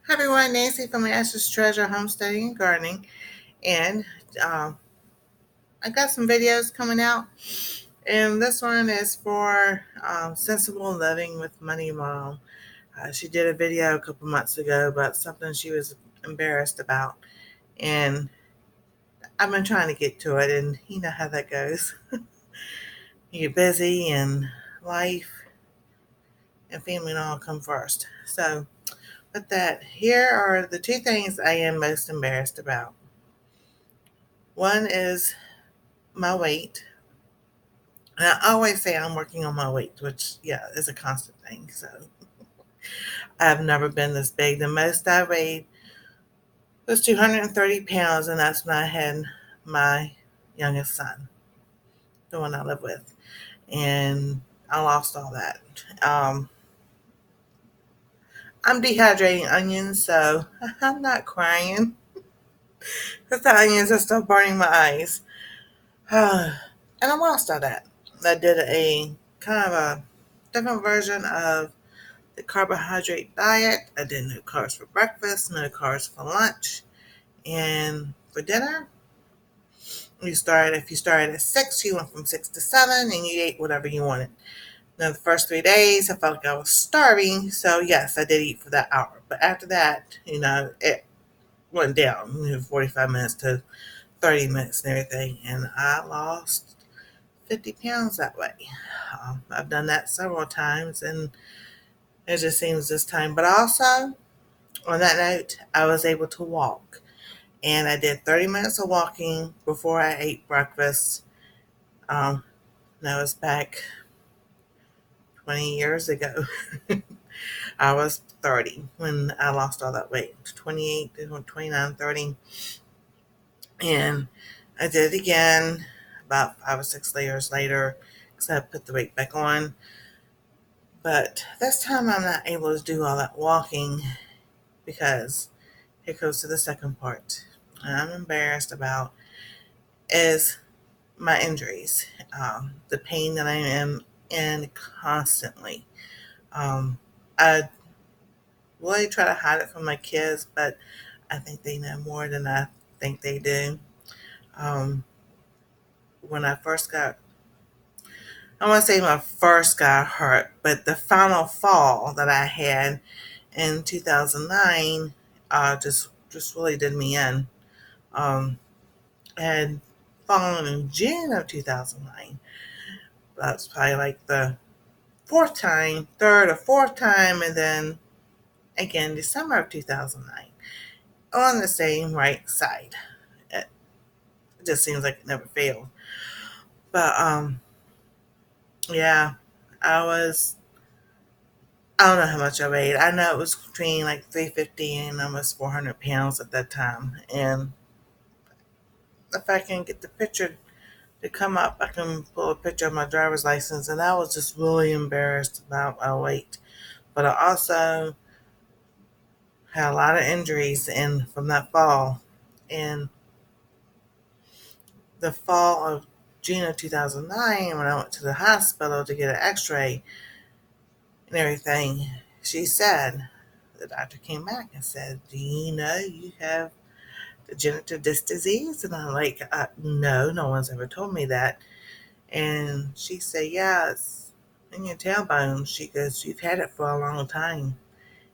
Hi everyone, Nancy from Ashes Treasure Homesteading and Gardening, and um, I got some videos coming out, and this one is for Sensible Living with Money Mom. She did a video a couple months ago about something she was embarrassed about, and I've been trying to get to it, and you know how that goes. You get busy, and life and family and all come first. So, with that, here are the two things I am most embarrassed about. One is my weight. And I always say I'm working on my weight, which, yeah, is a constant thing. So I've never been this big. The most I weighed was 230 pounds, and that's when I had my youngest son, the one I live with. And I lost all that. Um, I'm dehydrating onions, so I'm not crying because the onions are still burning my eyes. And I lost all that. I did a kind of a different version of the carbohydrate diet. I did no carbs for breakfast, no carbs for lunch. And for dinner, if you started at 6, you went from 6 to 7 and you ate whatever you wanted. Now the first 3 days I felt like I was starving, so yes, I did eat for that hour. But after that, it went down, 45 minutes to 30 minutes and everything. And I lost 50 pounds that way. I've done that several times, and it just seems this time. But also, on that note, I was able to walk. And I did 30 minutes of walking before I ate breakfast. Um, that was back 20 years ago. I was 30 when I lost all that weight, 28, 29, 30. And I did it again about 5 or 6 years later because I put the weight back on. But this time I'm not able to do all that walking because it goes to the second part. And I'm embarrassed about is my injuries, the pain that I am in constantly. I really try to hide it from my kids, but I think they know more than I think they do. Um, when I first got, I want to say my first got hurt, but the final fall that I had in 2009 just really did me in. Um, I had fallen in June of 2009. That's probably like the third or fourth time, and then again December of 2009 on the same right side. It just seems like it never failed. But yeah, I was. I don't know how much I weighed. I know it was between like 350 and almost 400 pounds at that time. And if I can get the picture to come up, I can pull a picture of my driver's license. And I was just really embarrassed about my weight. But I also had a lot of injuries in from that fall. And the fall of June of 2009, when I went to the hospital to get an x-ray and everything, she said, the doctor came back and said, do you know you have degenerative disc disease? And I'm like, no, no one's ever told me that. And she said, yeah, it's in your tailbone. She goes, you've had it for a long time.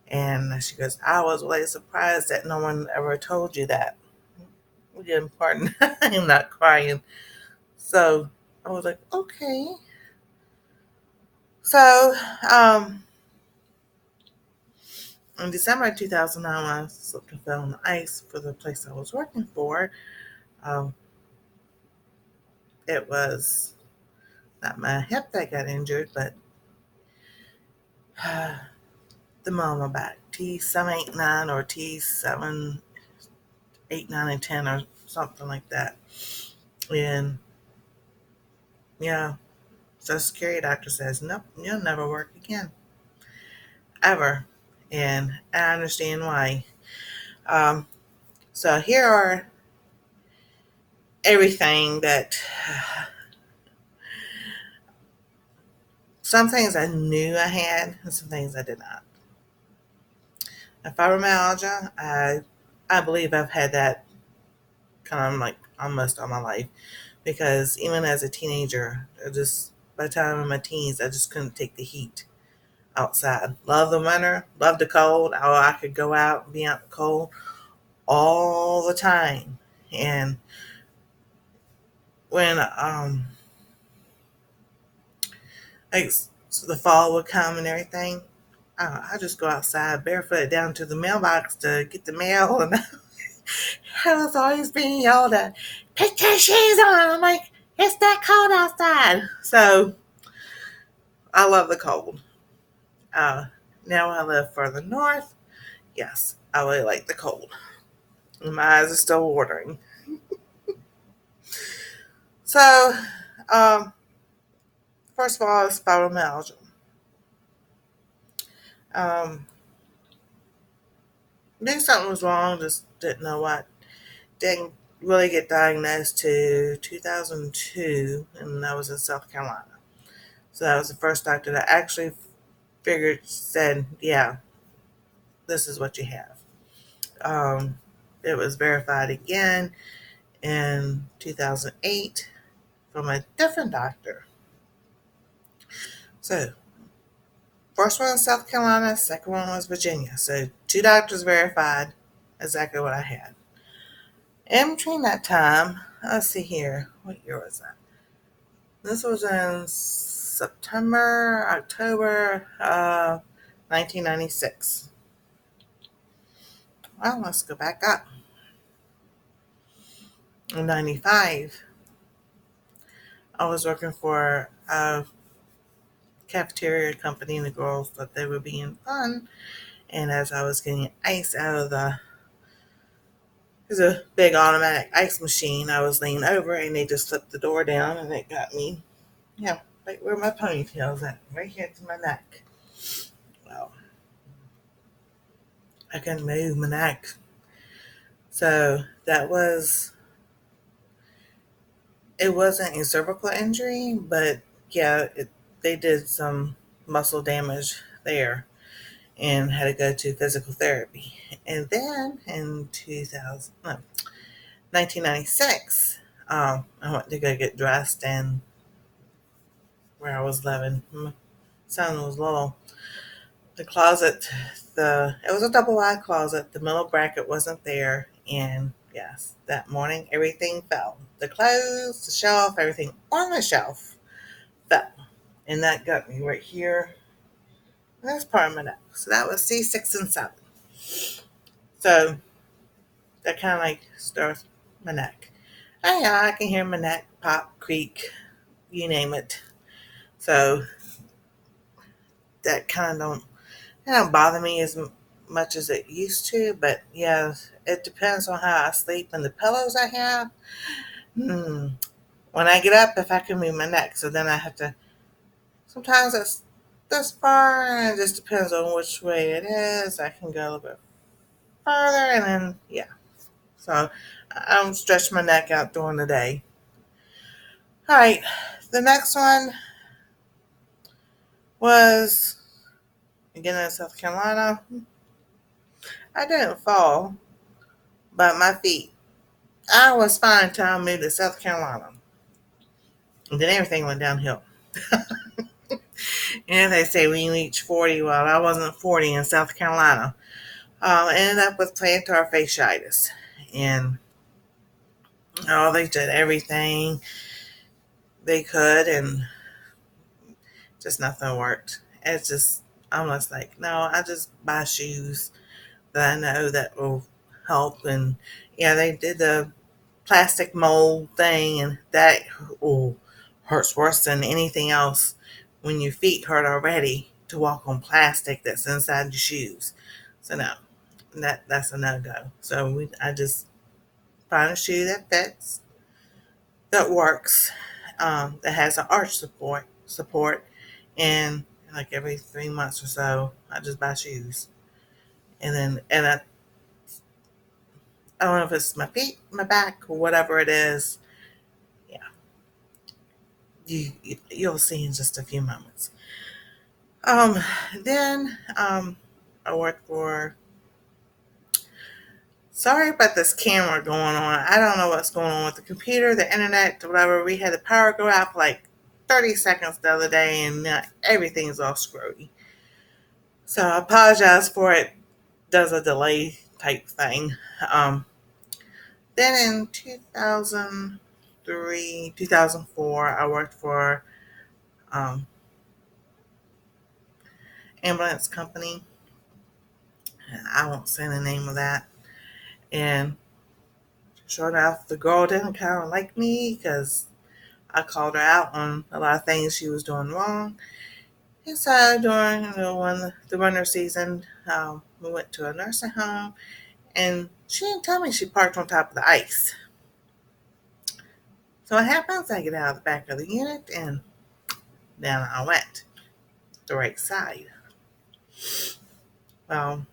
And she goes, I was really surprised that no one ever told you that. Again, pardon, I'm not crying. So I was like, okay. So in December 2009, I slipped and fell on the ice for the place I was working for. Um, it was not my hip that got injured, but the mama back, T789 or T789 and 10 or something like that. And yeah, so security doctor says, nope, you'll never work again, ever. And I understand why. Um, so here are everything that some things I knew I had and some things I did not. And fibromyalgia, I believe I've had that kind of like almost all my life because even as a teenager, by the time in my teens, I just couldn't take the heat outside. Love the winter, love the cold. Oh, I could go out and be out in the cold all the time. And when like the fall would come and everything, I just go outside barefoot down to the mailbox to get the mail, and I was always being yelled at, "Put your shoes on!" I'm like, "It's that cold outside." So I love the cold. Uh, Now I live further north. Yes, I really like the cold. My eyes are still watering. So, um, first of all, it's fibromyalgia. Um, Knew something was wrong, just didn't know what. Didn't really get diagnosed to 2002, and I was in South Carolina. So that was the first doctor that actually said, yeah, this is what you have. Um, it was verified again in 2008 from a different doctor. So, first one was South Carolina, second one was Virginia. So, two doctors verified exactly what I had. In between that time, let's see here, what year was that? This was in September, October 1996. Well, let's go back up. In 95, I was working for a cafeteria company, and the girls thought they were being fun. And as I was getting ice out of there's a big automatic ice machine, I was leaning over and they just slipped the door down and it got me, yeah, right where my ponytail's at, right here to my neck. Well, I couldn't move my neck. So it wasn't a cervical injury, but yeah, they did some muscle damage there and had to go to physical therapy. And then in 2000, no, 1996, I went to go get dressed, and where I was living, my son was little. The closet, it was a double wide closet. The middle bracket wasn't there, and yes, that morning everything fell. The clothes, the shelf, everything on the shelf fell, and that got me right here. That's part of my neck. So that was C6 and 7. So that kind of like stirs my neck. Oh yeah, I can hear my neck pop, creak, you name it. So that kind of don't bother me as much as it used to. But yeah, it depends on how I sleep and the pillows I have. Hmm. When I get up, if I can move my neck, so then I have to. Sometimes it's this far, and it just depends on which way it is. I can go a little bit further, and then yeah. So I don't stretch my neck out during the day. All right, the next one was again in South Carolina. I didn't fall, but my feet. I was fine until I moved to South Carolina. And then everything went downhill. And they say when you reach 40, well, I wasn't 40 in South Carolina. I ended up with plantar fasciitis. And they did everything they could, and just nothing worked. It's just, I'm just like, no, I just buy shoes that I know that will help. And yeah, they did the plastic mold thing, and that hurts worse than anything else when your feet hurt already to walk on plastic that's inside your shoes. So no, that's a no go. So I just find a shoe that fits, that works, that has an arch support, and like every 3 months or so, I just buy shoes, and then I don't know if it's my feet, my back, or whatever it is. Yeah, you'll see in just a few moments. Um, then I worked for. Sorry about this camera going on. I don't know what's going on with the computer, the internet, whatever. We had the power go out for like 30 seconds the other day, and now everything's all screwy. So I apologize for it. Does a delay type thing. Um, then in 2003, 2004, I worked for um, ambulance company. I won't say the name of that. And sure enough, the girl didn't kind of like me because I called her out on a lot of things she was doing wrong. And so during when the winter season, we went to a nursing home, and she didn't tell me she parked on top of the ice. So what happens? I get out of the back of the unit, and down I went, the right side. Well,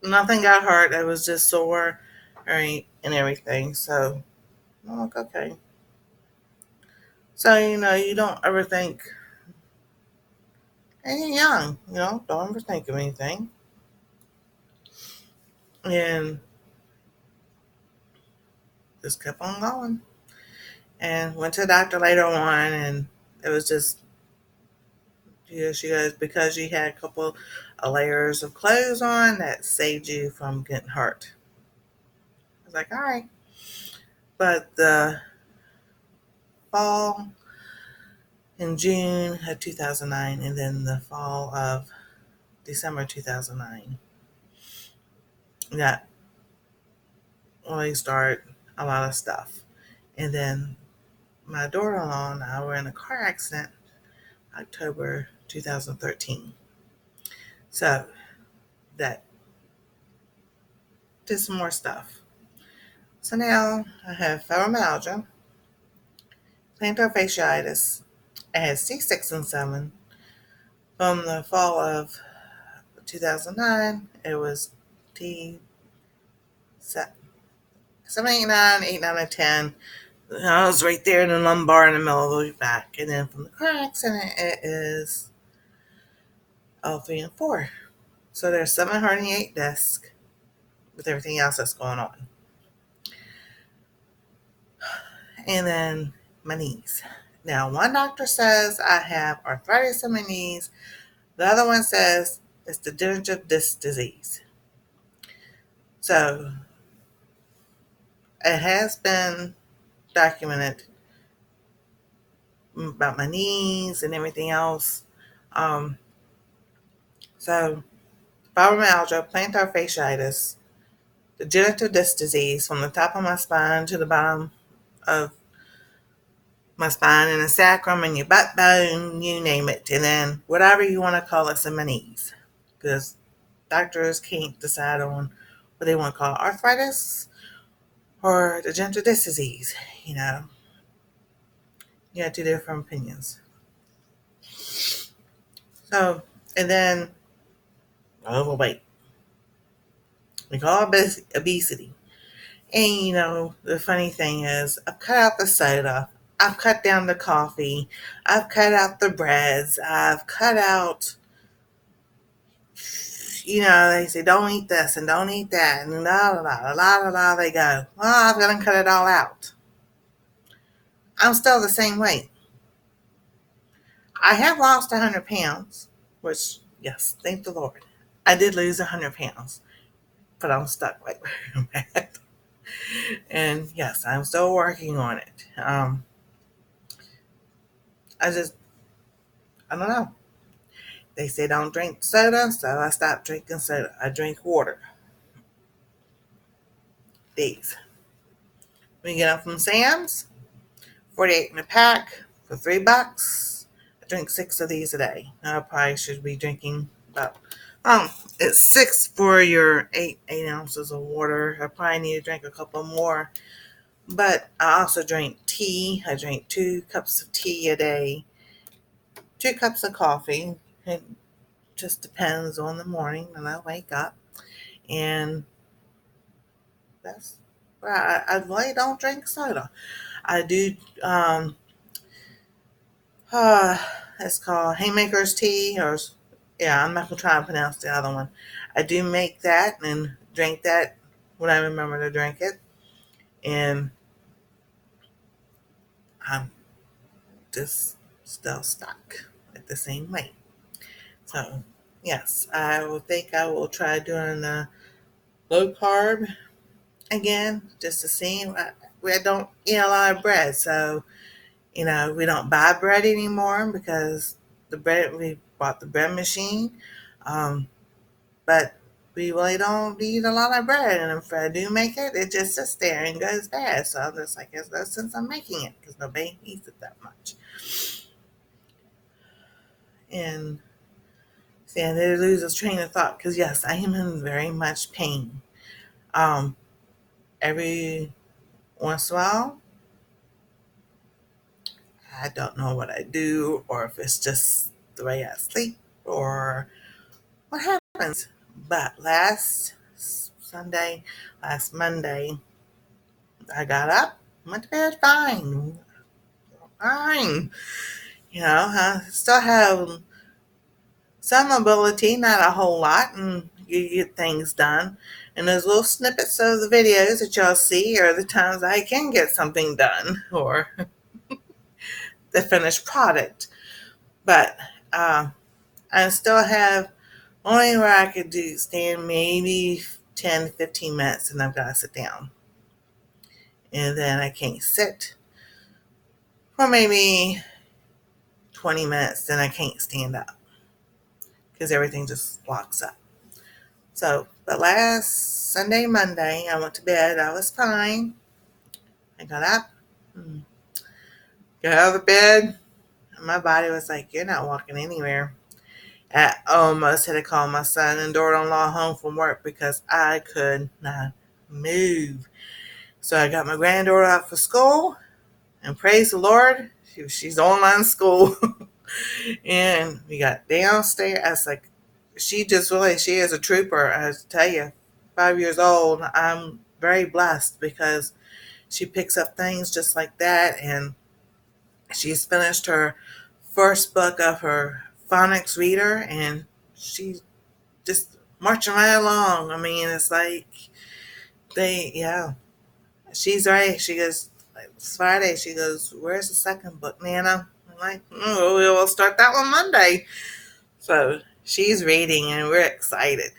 nothing got hurt. I was just sore, right, and everything. So I'm like, okay. So you don't ever think, and you're young, don't ever think of anything. And just kept on going. And went to the doctor later on, and it was just, she goes, because you had a couple of layers of clothes on, that saved you from getting hurt. I was like, all right. But the fall in June of 2009, and then the fall of December 2009, that really started a lot of stuff. And then my daughter-in-law and I were in a car accident October 2013. So that did some more stuff. So now I have fibromyalgia, plantar fasciitis. I had C6 and 7. From the fall of 2009, it was T 7, 8, 9, 8, 9, and 10. I was right there in the lumbar in the middle of the back. And then from the car accident, it is L3 and 4. So there's 708 discs with everything else that's going on. And then my knees. Now, one doctor says I have arthritis in my knees. The other one says it's degenerative disc disease. So it has been documented about my knees and everything else. Um, so fibromyalgia, plantar fasciitis, degenerative disc disease from the top of my spine to the bottom of my spine and the sacrum and your butt bone, you name it. And then whatever you want to call it, in my knees. Because doctors can't decide on what they want to call arthritis or degenerative disc disease. You have two different opinions. So, and then overweight. We call it obesity. And the funny thing is, I've cut out the soda. I've cut down the coffee. I've cut out the breads. I've cut out, they say, don't eat this and don't eat that. And la, they go. Well, I've got to cut it all out. I'm still the same weight. I have lost 100 pounds, which, yes, thank the Lord. I did lose 100 pounds, but I'm stuck right where I'm at. And yes, I'm still working on it. I just, I don't know. They say don't drink soda, so I stopped drinking soda. I drink water. These. We get them from Sam's, 48 in a pack for $3. I drink 6 of these a day. I probably should be drinking about, it's 6 for your 8 ounces of water. I probably need to drink a couple more. But I also drink tea. I drink 2 cups of tea a day, 2 cups of coffee. It just depends on the morning when I wake up. And that's I really don't drink soda. I do, uh, it's called Haymaker's tea, or yeah, I'm not gonna try to pronounce the other one. I do make that and drink that when I remember to drink it. And I'm just still stuck at the same weight. So, yes, I will think I will try doing the low carb again just to see. We don't eat a lot of bread, so we don't buy bread anymore because we bought the bread machine. Um, but we really don't eat a lot of bread, and if I do make it, it just sits there and goes bad. So I'm just like, it's no sense I'm making it because nobody eats it that much. And see, I did lose a train of thought because yes, I am in very much pain. Um, every once in a while, I don't know what I do, or if it's just the way I sleep, or what happens. But last Monday, I got up, went to bed fine. I still have some ability, not a whole lot, and you get things done. And those little snippets of the videos that y'all see are the times I can get something done or the finished product. But I still have only where I could stand maybe 10 to 15 minutes and I've got to sit down. And then I can't sit for maybe 20 minutes, then I can't stand up because everything just locks up. So, but last Sunday, Monday, I went to bed. I was fine. I got up, got out of the bed, and my body was like, "You're not walking anywhere." I almost had to call my son and daughter-in-law home from work because I could not move. So I got my granddaughter out for school, and praise the Lord, she's online school. And we got downstairs. I was like, she is a trooper. I tell you, 5 years old. I'm very blessed because she picks up things just like that. And she's finished her first book of her phonics reader, and she's just marching right along. I mean, it's like yeah, she's right. She goes, like, it's Friday. She goes, "Where's the second book, Nana?" I'm like, "Oh, we'll start that one Monday." So she's reading, and we're excited.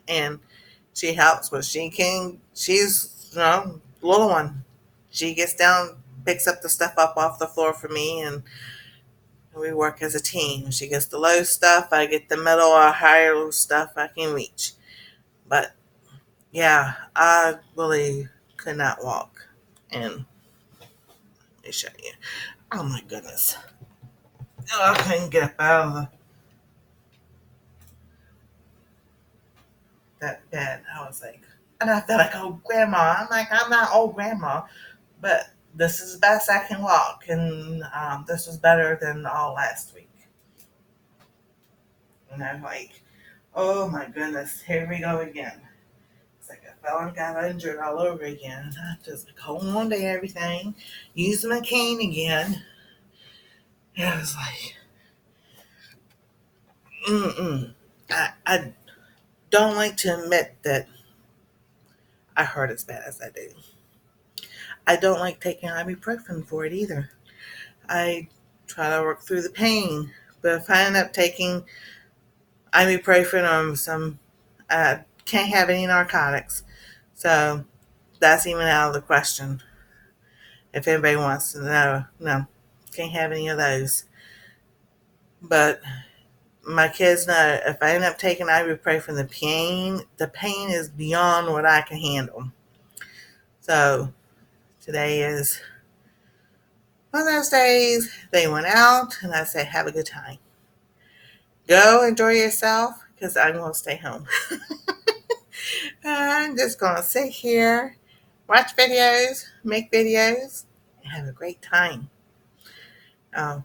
And she helps when she can. She's, little one. She gets down, picks up the stuff up off the floor for me, and we work as a team. She gets the low stuff, I get the middle or higher stuff I can reach. But yeah, I really could not walk. And let me show you. Oh my goodness. Oh, I couldn't get up out of that bed. I was like, and I felt like old grandma. I'm like, I'm not old grandma, but this is the best I can walk. And this was better than all last week. And I'm like, oh my goodness, here we go again. It's like I fell and got injured all over again. And I just like hold on to everything, use my cane again. And I was like, mm-mm. I don't like to admit that I hurt as bad as I do. I don't like taking ibuprofen for it either. I try to work through the pain, but if I end up taking ibuprofen or I can't have any narcotics. So that's even out of the question. If anybody wants to know, no, can't have any of those. But my kids know if I end up taking ibuprofen, the pain is beyond what I can handle. So today is one of those days. They went out, and I said, "Have a good time. Go enjoy yourself, because I'm gonna stay home. I'm just gonna sit here, watch videos, make videos, and have a great time." Um,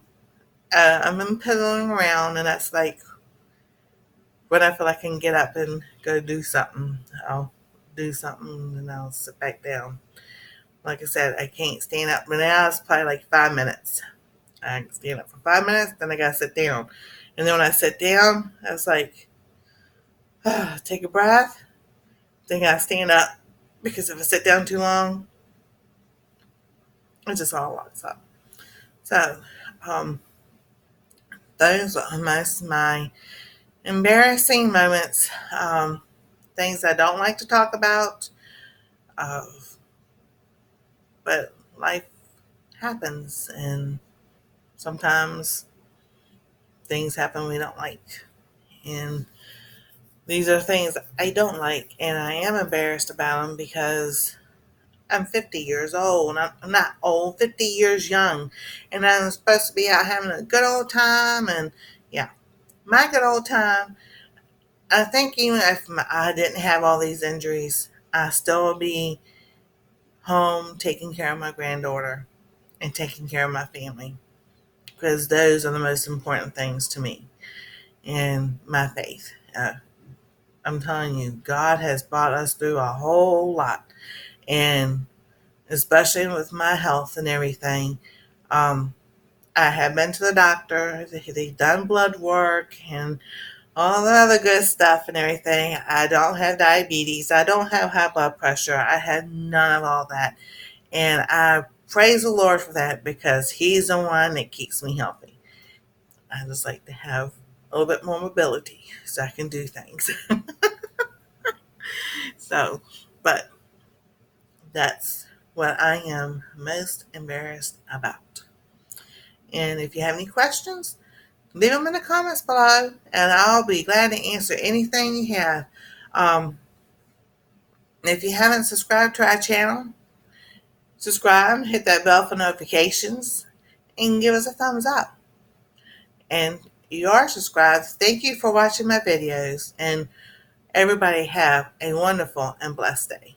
I'm in pedaling around, and that's like when I feel like I can get up and go do something. I'll do something, and I'll sit back down. Like I said, I can't stand up. But now it's probably like 5 minutes. I can stand up for 5 minutes, then I gotta sit down. And then when I sit down, I was like, take a breath. Then I stand up because if I sit down too long, it just all locks up. So, um, those are most my embarrassing moments, things I don't like to talk about, uh, but life happens, and sometimes things happen we don't like. And these are things I don't like, and I am embarrassed about them because I'm 50 years old. I'm not old, 50 years young, and I'm supposed to be out having a good old time. And yeah, my good old time. I think even if I didn't have all these injuries, I still would be home taking care of my granddaughter and taking care of my family because those are the most important things to me and my faith. I'm telling you, God has brought us through a whole lot, and especially with my health and everything. Um, I have been to the doctor. They've done blood work and all the other good stuff and everything. I don't have diabetes. I don't have high blood pressure. I had none of all that. And I praise the Lord for that because He's the one that keeps me healthy. I just like to have a little bit more mobility so I can do things. So, but that's what I am most embarrassed about. And if you have any questions, leave them in the comments below, and I'll be glad to answer anything you have. Um, if you haven't subscribed to our channel, subscribe, hit that bell for notifications, and give us a thumbs up. And you are subscribed. Thank you for watching my videos, and everybody have a wonderful and blessed day.